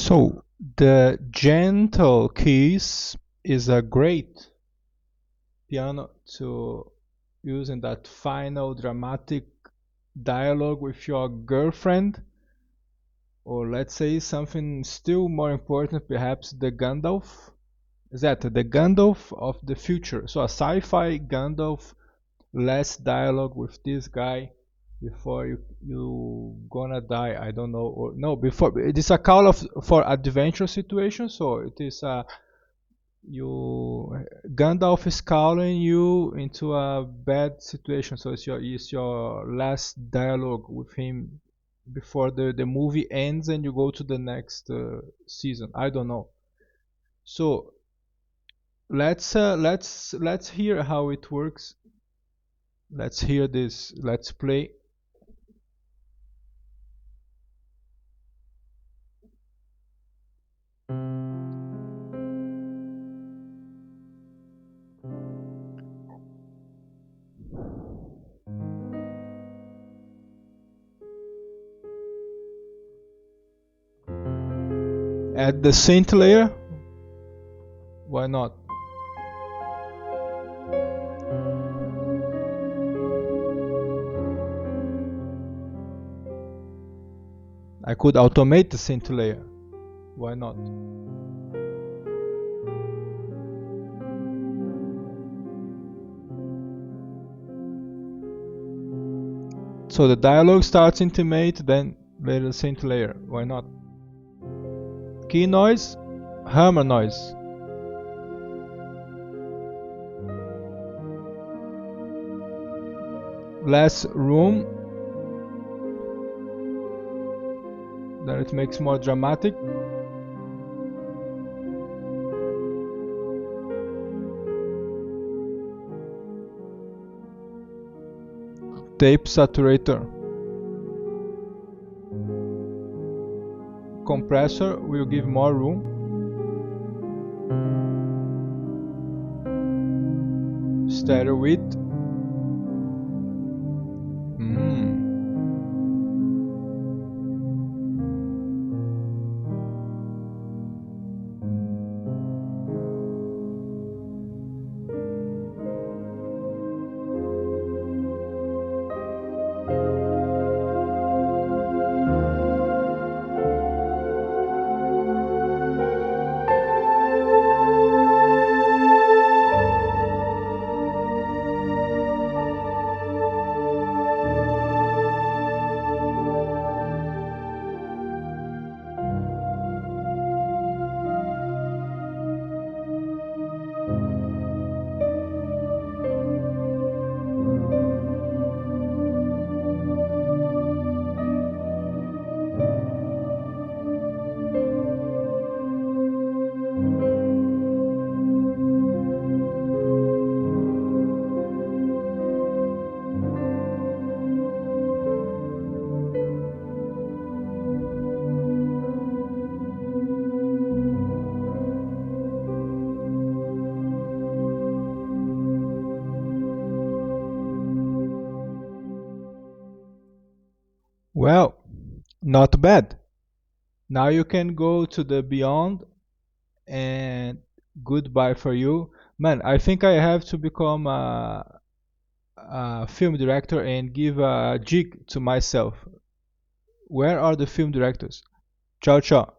So the gentle keys is a great piano to use in that final dramatic dialogue with your girlfriend, or let's say something still more important, perhaps the Gandalf. Is that the Gandalf of the future? So a sci-fi Gandalf, less dialogue with this guy before you gonna die. I don't know, or no, before it is a call of for adventure situation. So it is you Gandalf is calling you into a bad situation. So it's your last dialogue with him before the movie ends and you go to the next season. I don't know. So let's hear how it works. Let's hear this. Let's play. Add the synth layer. Why not? I could automate the synth layer. Why not? So the dialogue starts intimate, then later synth layer. Why not? Key noise, hammer noise. Less room, then it makes more dramatic. Tape saturator. Compressor will give more room. Stereo width. Well, not bad. Now you can go to the beyond and goodbye for you. Man, I think I have to become a film director and give a jig to myself. Where are the film directors? Ciao, ciao.